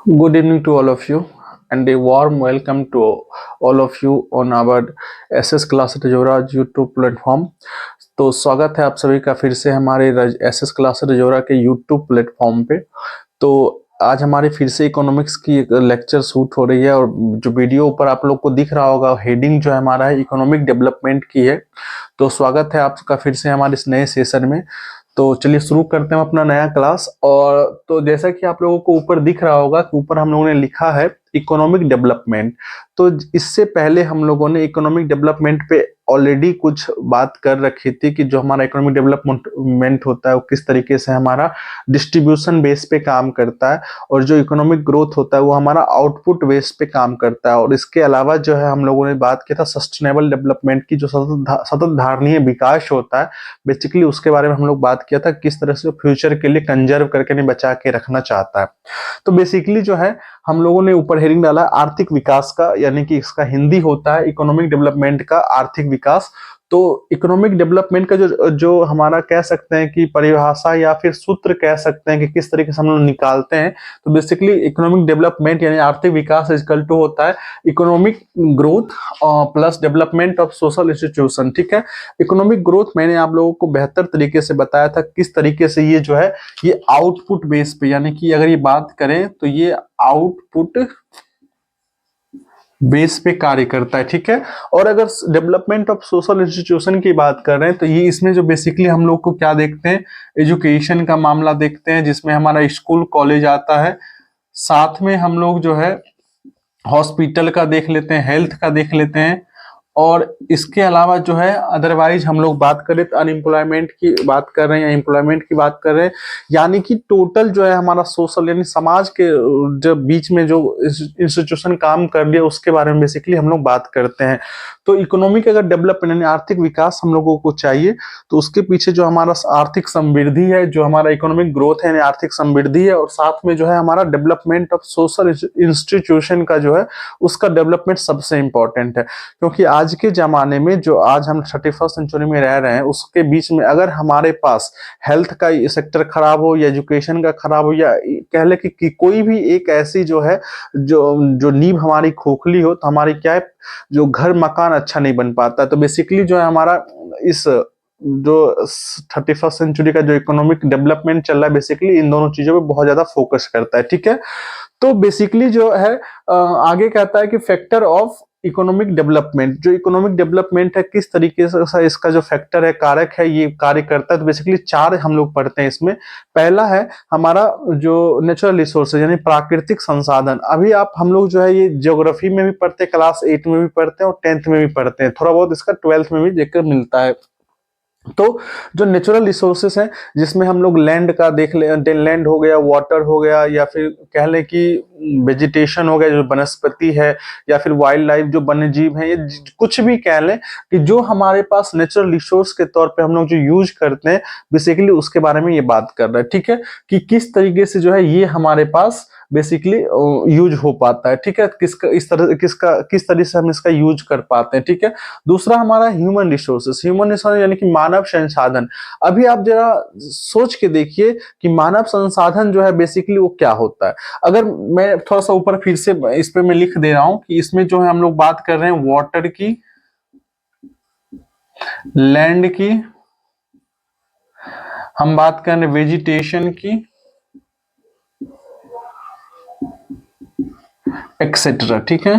Good evening to all of you and a warm welcome to all of you on our SS class Rajaura YouTube platform. तो स्वागत है आप सभी का फिर से हमारे SS क्लास रजौरा के यूट्यूब प्लेटफॉर्म पे। तो आज हमारी फिर से इकोनॉमिक्स की एक लेक्चर शूट हो रही है और जो वीडियो ऊपर आप लोग को दिख रहा होगा हेडिंग जो हमारा है इकोनॉमिक डेवलपमेंट की है। तो स्वागत है आपका फिर से हमारे इस नए सेशन में। तो चलिए शुरू करते हैं अपना नया क्लास। और तो जैसा कि आप लोगों को ऊपर दिख रहा होगा कि ऊपर हम लोगों ने लिखा है इकोनॉमिक डेवलपमेंट। तो इससे पहले हम लोगों ने इकोनॉमिक डेवलपमेंट पे ऑलरेडी कुछ बात कर रखी थी कि जो हमारा इकोनॉमिक डेवलपमेंट होता है वो किस तरीके से हमारा डिस्ट्रीब्यूशन बेस पे काम करता है और जो इकोनॉमिक ग्रोथ होता है वो हमारा आउटपुट बेस पे काम करता है। और इसके अलावा जो है हम लोगों ने बात किया था सस्टेनेबल डेवलपमेंट की, जो सतत धारणीय विकास होता है बेसिकली उसके बारे में हम लोग बात किया था किस तरह से फ्यूचर के लिए कंजर्व करके नहीं बचा के रखना चाहता है। तो बेसिकली जो है हम लोगों ने ऊपर हेडिंग डाला आर्थिक विकास का, यानी कि इसका हिंदी होता है इकोनॉमिक डेवलपमेंट का आर्थिक विकास। तो इकोनॉमिक डेवलपमेंट का जो जो हमारा कह सकते हैं कि परिभाषा या फिर सूत्र कह सकते हैं कि किस तरीके से हम लोग निकालते हैं। तो बेसिकली इकोनॉमिक डेवलपमेंट यानी आर्थिक विकास इक्वल टू होता है economic growth plus development of social institution. ठीक है, इकोनॉमिक ग्रोथ मैंने आप लोगों को बेहतर तरीके से बताया था किस तरीके से ये जो है ये आउटपुट बेस पे, यानी कि अगर ये बात करें तो ये आउटपुट बेस पे कार्य करता है। ठीक है, और अगर डेवलपमेंट ऑफ सोशल इंस्टीट्यूशन की बात कर रहे हैं तो ये इसमें जो बेसिकली हम लोग को क्या देखते हैं, एजुकेशन का मामला देखते हैं जिसमें हमारा स्कूल कॉलेज आता है, साथ में हम लोग जो है हॉस्पिटल का देख लेते हैं, हेल्थ का देख लेते हैं। और इसके अलावा जो है अदरवाइज हम लोग बात करें तो अनएम्प्लॉयमेंट की बात कर रहे हैं या एम्प्लॉयमेंट की बात कर रहे हैं, यानी कि टोटल जो है हमारा सोशल यानी समाज के जो बीच में जो इंस्टीट्यूशन काम कर लिया उसके बारे में बेसिकली हम लोग बात करते हैं। तो इकोनॉमिक अगर डेवलपमेंट यानी आर्थिक विकास हम लोगों को चाहिए तो उसके पीछे जो हमारा आर्थिक समृद्धि है, जो हमारा इकोनॉमिक ग्रोथ है यानी आर्थिक समृद्धि है, और साथ में जो है हमारा डेवलपमेंट ऑफ सोशल इंस्टीट्यूशन का जो है उसका डेवलपमेंट सबसे इंपॉर्टेंट है। क्योंकि आज के जमाने में जो आज हम 31st सेंचुरी में रह रहे हैं उसके बीच में अगर हमारे पास हेल्थ का सेक्टर खराब हो या एजुकेशन का खराब हो या कह ले कि कोई भी एक ऐसी जो है जो जो नींव हमारी खोखली हो तो हमारी क्या है जो घर मकान अच्छा नहीं बन पाता। तो बेसिकली जो है हमारा इस जो 31st सेंचुरी का जो इकोनॉमिक डेवलपमेंट चल रहा है बेसिकली इन दोनों चीजों पे बहुत ज्यादा फोकस करता है। ठीक है, तो बेसिकली जो है आगे कहता है कि फैक्टर ऑफ इकोनॉमिक डेवलपमेंट, जो इकोनॉमिक डेवलपमेंट है किस तरीके से इसका जो फैक्टर है कारक है ये कार्य करता है। तो बेसिकली चार हम लोग पढ़ते हैं इसमें। पहला है हमारा जो नेचुरल रिसोर्सेज यानी प्राकृतिक संसाधन। अभी आप हम लोग जो है ये ज्योग्राफी में भी पढ़ते हैं, क्लास 8 में भी पढ़ते हैं और 10th में भी पढ़ते हैं, थोड़ा बहुत इसका 12th में भी देखकर मिलता है। तो जो नेचुरल रिसोर्सेस हैं जिसमें हम लोग लैंड का देख ले, लैंड हो गया, वाटर हो गया, या फिर कह लें कि वेजिटेशन हो गया जो वनस्पति है, या फिर वाइल्ड लाइफ जो वन्य जीव है, ये कुछ भी कह लें कि जो हमारे पास नेचुरल रिसोर्स के तौर पे हम लोग जो यूज करते हैं बेसिकली उसके बारे में ये बात कर रहा है। ठीक है, कि किस तरीके से जो है ये हमारे पास बेसिकली यूज हो पाता है। ठीक है, किस तरह से हम इसका यूज कर पाते हैं। ठीक है, दूसरा हमारा ह्यूमन रिसोर्सेस, ह्यूमन रिसोर्स यानी कि मानव संसाधन। अभी आप जरा सोच के देखिए कि मानव संसाधन जो है बेसिकली वो क्या होता है। अगर मैं थोड़ा सा ऊपर फिर से इस पे मैं लिख दे रहा हूं कि इसमें जो है हम लोग बात कर रहे हैं वाटर की, लैंड की, हम बात कर रहे हैं वेजिटेशन की, एक्सेट्रा। ठीक है,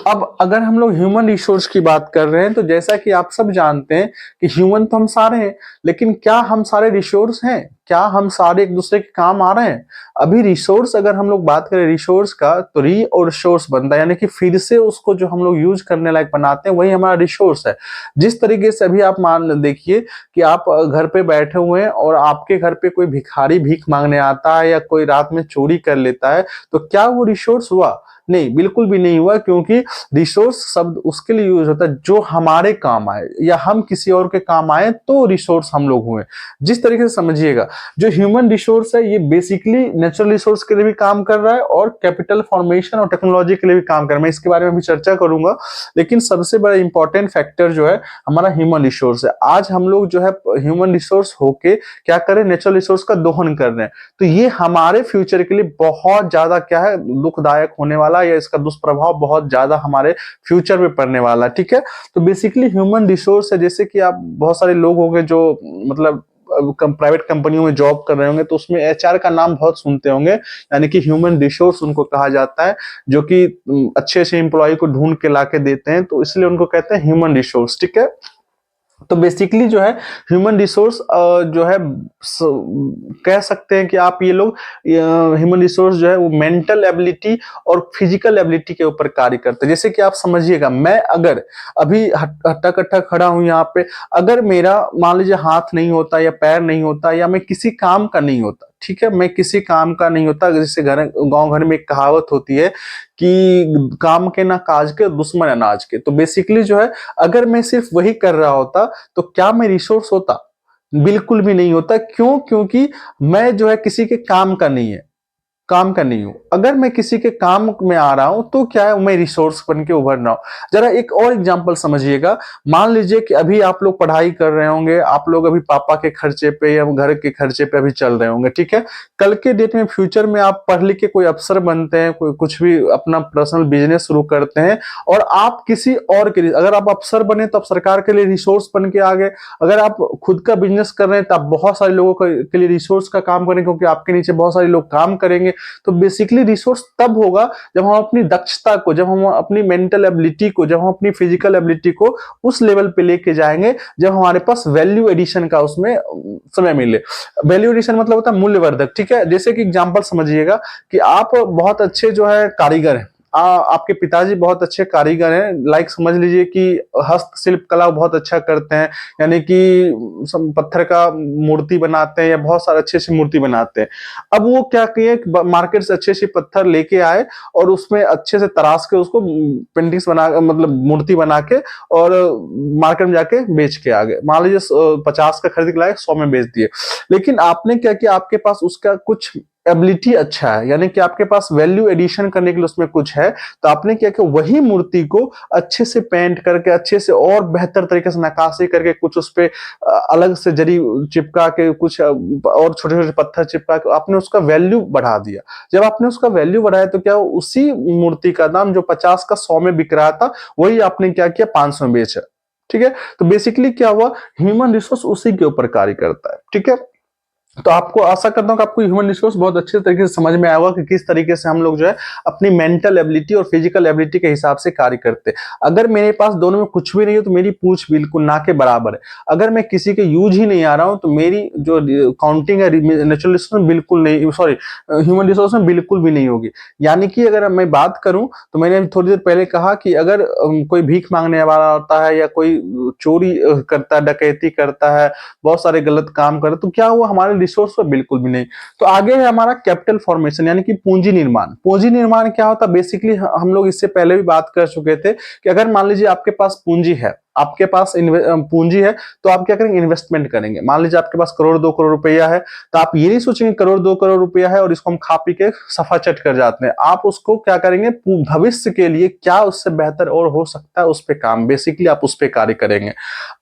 अब अगर हम लोग ह्यूमन रिसोर्स की बात कर रहे हैं तो जैसा कि आप सब जानते हैं कि ह्यूमन तो हम सारे हैं, लेकिन क्या हम सारे रिसोर्स हैं, क्या हम सारे एक दूसरे के काम आ रहे हैं। अभी रिसोर्स अगर हम लोग बात करें रिसोर्स का तो री और सोर्स बनता है, यानी कि फिर से उसको जो हम लोग यूज करने लायक बनाते हैं वही हमारा रिसोर्स है। जिस तरीके से अभी आप मान देखिए कि आप घर पे बैठे हुए हैं और आपके घर पे कोई भिखारी भीख मांगने आता है या कोई रात में चोरी कर लेता है, तो क्या वो रिसोर्स हुआ? नहीं, बिल्कुल भी नहीं हुआ, क्योंकि रिसोर्स शब्द उसके लिए यूज होता है जो हमारे काम आए या हम किसी और के काम आए तो रिसोर्स हम लोग हुए। जिस तरीके से समझिएगा, जो ह्यूमन रिसोर्स है ये बेसिकली नेचुरल रिसोर्स के लिए भी काम कर रहा है और कैपिटल फॉर्मेशन और टेक्नोलॉजी के लिए भी काम कर रहा है। मैं इसके बारे में भी चर्चा करूंगा, लेकिन सबसे बड़ा इंपॉर्टेंट फैक्टर जो है हमारा ह्यूमन रिसोर्स है। आज हम लोग जो है ह्यूमन रिसोर्स होके क्या करें, नेचुरल रिसोर्स का दोहन कर रहे हैं, तो ये हमारे फ्यूचर के लिए बहुत ज्यादा क्या है, दुखदायक होने वाला, या इसका दुष्प्रभाव बहुत ज्यादा हमारे फ्यूचर में पड़ने वाला। ठीक है, तो बेसिकली ह्यूमन रिसोर्स है, जैसे कि आप बहुत सारे लोग होंगे जो मतलब प्राइवेट कंपनियों में जॉब कर रहे होंगे, तो उसमें एचआर का नाम बहुत सुनते होंगे, यानी कि ह्यूमन रिसोर्स उनको कहा जाता है, जो कि अच्छे अच्छे एम्प्लॉय को ढूंढ के लाके देते हैं, तो इसलिए उनको कहते हैं ह्यूमन रिसोर्स। ठीक है, तो बेसिकली जो है ह्यूमन रिसोर्स जो है कह सकते हैं कि आप ये लोग ह्यूमन रिसोर्स जो है वो मेंटल एबिलिटी और फिजिकल एबिलिटी के ऊपर कार्य करते हैं। जैसे कि आप समझिएगा, मैं अगर अभी हट्टा कट्टा खड़ा हूं यहाँ पे, अगर मेरा मान लीजिए हाथ नहीं होता या पैर नहीं होता या मैं किसी काम का नहीं होता, ठीक है, मैं किसी काम का नहीं होता, जैसे घर गांव घर में एक कहावत होती है कि काम के ना काज के, दुश्मन अनाज के। तो बेसिकली जो है अगर मैं सिर्फ वही कर रहा होता तो क्या मैं रिसोर्स होता? बिल्कुल भी नहीं होता। क्यों? क्योंकि मैं जो है किसी के काम का नहीं है, काम का नहीं हूं। अगर मैं किसी के काम में आ रहा हूं तो क्या है, मैं रिसोर्स बन के उभर रहा हूं। जरा एक और एग्जांपल समझिएगा, मान लीजिए कि अभी आप लोग पढ़ाई कर रहे होंगे, आप लोग अभी पापा के खर्चे पे या घर के खर्चे पे अभी चल रहे होंगे, ठीक है। कल के डेट में फ्यूचर में आप पढ़ लिख के कोई अफसर बनते हैं, कोई कुछ भी अपना पर्सनल बिजनेस शुरू करते हैं, और आप किसी और के लिए, अगर आप अफसर बने तो आप सरकार के लिए रिसोर्स बन के आ गए। अगर आप खुद का बिजनेस कर रहे हैं तो आप बहुत सारे लोगों के लिए रिसोर्स का काम करें, क्योंकि आपके नीचे बहुत सारे लोग काम करेंगे। तो बेसिकली रिसोर्स तब होगा जब हम अपनी दक्षता को, जब हम अपनी मेंटल एबिलिटी को, जब हम अपनी फिजिकल एबिलिटी को उस लेवल पे लेके जाएंगे जब हमारे पास वैल्यू एडिशन का उसमें समय मिले। वैल्यू एडिशन मतलब होता है मूल्यवर्धक। ठीक है, जैसे कि एग्जांपल समझिएगा कि आप बहुत अच्छे जो है कारीगर हैं, आपके पिताजी बहुत अच्छे कारीगर हैं, लाइक समझ लीजिए कि हस्तशिल्प कला बहुत अच्छा करते हैं, यानी कि पत्थर का मूर्ति बनाते हैं या बहुत सारे अच्छे अच्छे मूर्ति बनाते हैं। अब वो क्या किए, मार्केट से अच्छे अच्छे पत्थर लेके आए और उसमें अच्छे से तराश के उसको पेंटिंग्स बना, मतलब मूर्ति बना के, और मार्केट में जाके बेच के आ गए। मान लीजिए 50 का खरीद के लाए, 100 में बेच दिए। लेकिन आपने क्या किया, आपके पास उसका कुछ एबिलिटी अच्छा है, यानी कि आपके पास वैल्यू एडिशन करने के लिए उसमें कुछ है, तो आपने क्या किया, वही मूर्ति को अच्छे से पेंट करके, अच्छे से और बेहतर तरीके से नक्काशी करके, कुछ उस पे अलग से जरी चिपका के, कुछ और छोटे छोटे पत्थर चिपका के आपने उसका वैल्यू बढ़ा दिया। जब आपने उसका वैल्यू बढ़ाया तो क्या, उसी मूर्ति का दाम जो 50 का 100 में बिक रहा था, वही आपने क्या किया, 500 में बेचा। ठीक है, तो बेसिकली क्या हुआ, ह्यूमन रिसोर्स उसी के ऊपर कार्य करता है। ठीक है, तो आपको आशा करता हूं कि आपको ह्यूमन रिसोर्स बहुत अच्छे तरीके से समझ में आया होगा कि किस तरीके से हम लोग जो है अपनी मेंटल एबिलिटी और फिजिकल एबिलिटी के हिसाब से कार्य करते हैं। अगर मेरे पास दोनों में कुछ भी नहीं है तो मेरी पूछ बिल्कुल ना के बराबर है। अगर मैं किसी के यूज ही नहीं आ रहा हूं तो मेरी जो काउंटिंग है नेचुरल रिसोर्स में बिल्कुल नहीं, सॉरी ह्यूमन रिसोर्स में बिल्कुल भी नहीं होगी। यानी कि अगर मैं बात करूं तो मैंने थोड़ी देर पहले कहा कि अगर कोई भीख मांगने वाला होता है या कोई चोरी करता है, डकैती करता है, बहुत सारे गलत काम करता है, तो क्या हुआ, हमारे रिसोर्स पर बिल्कुल भी नहीं। तो आगे है हमारा कैपिटल फॉर्मेशन, यानी कि पूंजी निर्माण। पूंजी निर्माण क्या होता है, बेसिकली हम लोग इससे पहले भी बात कर चुके थे कि अगर मान लीजिए आपके पास पूंजी है, आपके पास पूंजी है, तो आप क्या करेंगे, इन्वेस्टमेंट करेंगे। मान लीजिए आपके पास करोड़ 2 करोड़ रुपया है, तो आप ये नहीं सोचेंगे करोड़ 2 करोड़ रुपया है और इसको हम खा पी के सफा चट कर जाते हैं। आप उसको क्या करेंगे, भविष्य के लिए क्या उससे बेहतर और हो सकता है उस पर काम, बेसिकली आप उस पर कार्य करेंगे।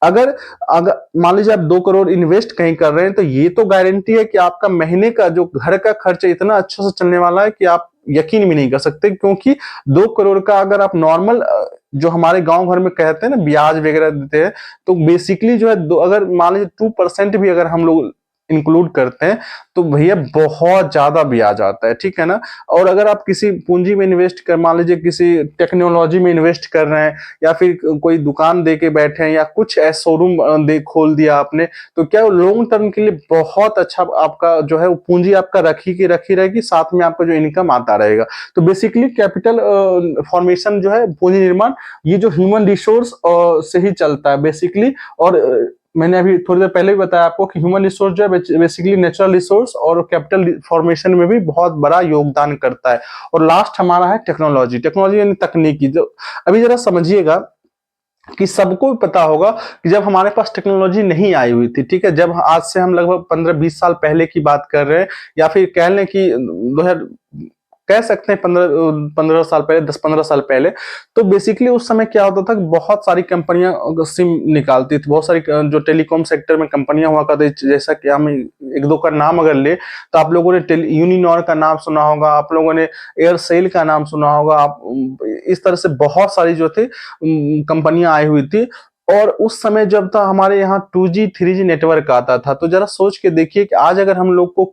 अगर अगर मान लीजिए आप 2 करोड़ इन्वेस्ट कहीं कर रहे हैं, तो ये तो गारंटी है कि आपका महीने का जो घर का खर्च इतना अच्छे से चलने वाला है कि आप यकीन भी नहीं कर सकते। क्योंकि 2 करोड़ का अगर आप नॉर्मल, जो हमारे गांव घर में कहते हैं ना, ब्याज वगैरह देते हैं, तो बेसिकली जो है अगर मान लीजिए 2% भी अगर हम लोग इंक्लूड करते हैं तो भैया बहुत ज्यादा ब्याज आता है। ठीक है ना। और अगर आप किसी पूंजी में इन्वेस्ट कर, मान लीजिए किसी टेक्नोलॉजी में इन्वेस्ट कर रहे हैं, या फिर कोई दुकान दे के बैठे हैं, या कुछ शोरूम दे खोल दिया आपने, तो क्या लॉन्ग टर्म के लिए बहुत अच्छा आपका जो है पूंजी आपका रखी रहेगी, साथ में आपका जो इनकम आता रहेगा। तो बेसिकली कैपिटल फॉर्मेशन जो है, पूंजी निर्माण, ये जो ह्यूमन रिसोर्स से ही चलता है बेसिकली। और मैंने अभी थोड़ी देर पहले भी बताया आपको कि ह्यूमन रिसोर्स जो है बेसिकली नेचुरल रिसोर्स और कैपिटल फॉर्मेशन में भी बहुत बड़ा योगदान करता है। और लास्ट हमारा है टेक्नोलॉजी। टेक्नोलॉजी यानी तकनीकी। जो अभी जरा समझिएगा कि सबको पता होगा कि जब हमारे पास टेक्नोलॉजी नहीं आई हुई थी, ठीक है, जब आज से हम लगभग 15-20 साल पहले की बात कर रहे हैं, या फिर कह लें कि 2000 कह सकते हैं 15 साल पहले, 10-15 साल पहले। तो बेसिकली उस समय क्या होता था कि बहुत सारी कंपनियां सिम निकालती थी, बहुत सारी जो टेलीकॉम सेक्टर में कंपनियां हुआ करती थी, जैसा कि हम एक दो का नाम अगर ले तो आप लोगों ने यूनिनॉर का नाम सुना होगा, आप लोगों ने एयरसेल का नाम सुना होगा, आप इस तरह से बहुत सारी जो थी कंपनियां आई हुई थी। और उस समय जब था हमारे यहाँ 2G 3G नेटवर्क आता था, तो जरा सोच के देखिए कि आज अगर हम लोग को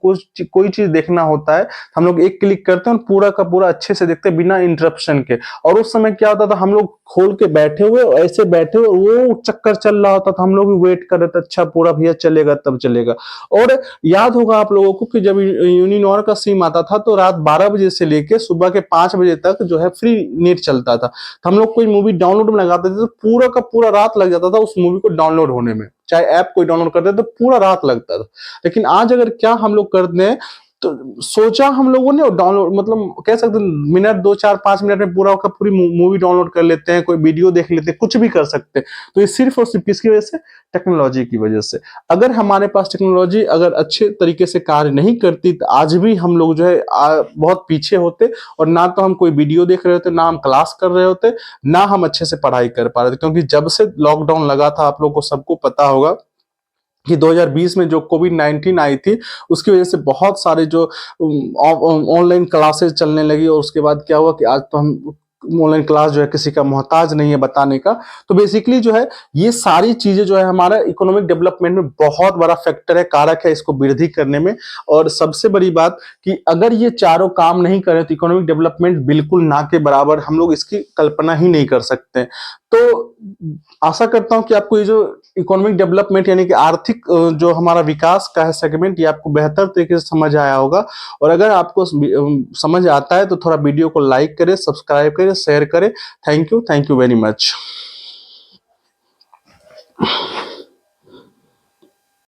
कोई चीज देखना होता है, हम लोग एक क्लिक करते हैं और पूरा का पूरा अच्छे से देखते हैं बिना इंटरप्शन के। और उस समय क्या होता था, हम लोग खोल के बैठे हुए ऐसे बैठे हुए वो चक्कर चल रहा होता था, हम लोग भी वेट कर रहे थे, अच्छा पूरा भैया चलेगा तब चलेगा। और याद होगा आप लोगों को कि जब यूनिनॉर का सिम आता था तो रात 12 बजे से लेके सुबह के 5 बजे तक जो है फ्री नेट चलता था। तो हम लोग कोई मूवी डाउनलोड में लगाते थे तो पूरा का पूरा रात लग जाता था उस मूवी को डाउनलोड होने में, चाहे ऐप कोई डाउनलोड करते तो पूरा रात लगता था। लेकिन आज अगर क्या हम लोग करते हैं, तो सोचा हम लोगों ने, डाउनलोड मतलब कह सकते हैं मिनट 2-4-5 मिनट में पूरा का पूरी मूवी डाउनलोड कर लेते हैं, कोई वीडियो देख लेते हैं, कुछ भी कर सकते हैं। तो ये सिर्फ और सिर्फ किसकी वजह से? टेक्नोलॉजी की वजह से। अगर हमारे पास टेक्नोलॉजी अगर अच्छे तरीके से कार्य नहीं करती तो आज भी हम लोग जो है बहुत पीछे होते, और ना तो हम कोई वीडियो देख रहे होते, ना हम क्लास कर रहे होते, ना हम अच्छे से पढ़ाई कर पा रहे थे। क्योंकि जब से लॉकडाउन लगा था, आप लोग को सबको पता होगा कि 2020 में जो कोविड-19 आई थी, उसकी वजह से बहुत सारे जो ऑनलाइन क्लासेस चलने लगी, और उसके बाद क्या हुआ कि आज तो हम ऑनलाइन क्लास जो है किसी का मोहताज नहीं है बताने का। तो बेसिकली जो है ये सारी चीजें जो है हमारा इकोनॉमिक डेवलपमेंट में बहुत बड़ा फैक्टर है, कारक है इसको वृद्धि करने में। और सबसे बड़ी बात कि अगर ये चारों काम नहीं करें तो इकोनॉमिक डेवलपमेंट बिल्कुल ना के बराबर, हम लोग इसकी कल्पना ही नहीं कर सकते। तो आशा करता हूं कि आपको ये जो इकोनॉमिक डेवलपमेंट यानी कि आर्थिक जो हमारा विकास का है सेगमेंट, ये आपको बेहतर तरीके से समझ आया होगा। और अगर आपको समझ आता है तो थोड़ा वीडियो को लाइक करें, सब्सक्राइब करें, शेयर करें। Thank you very much.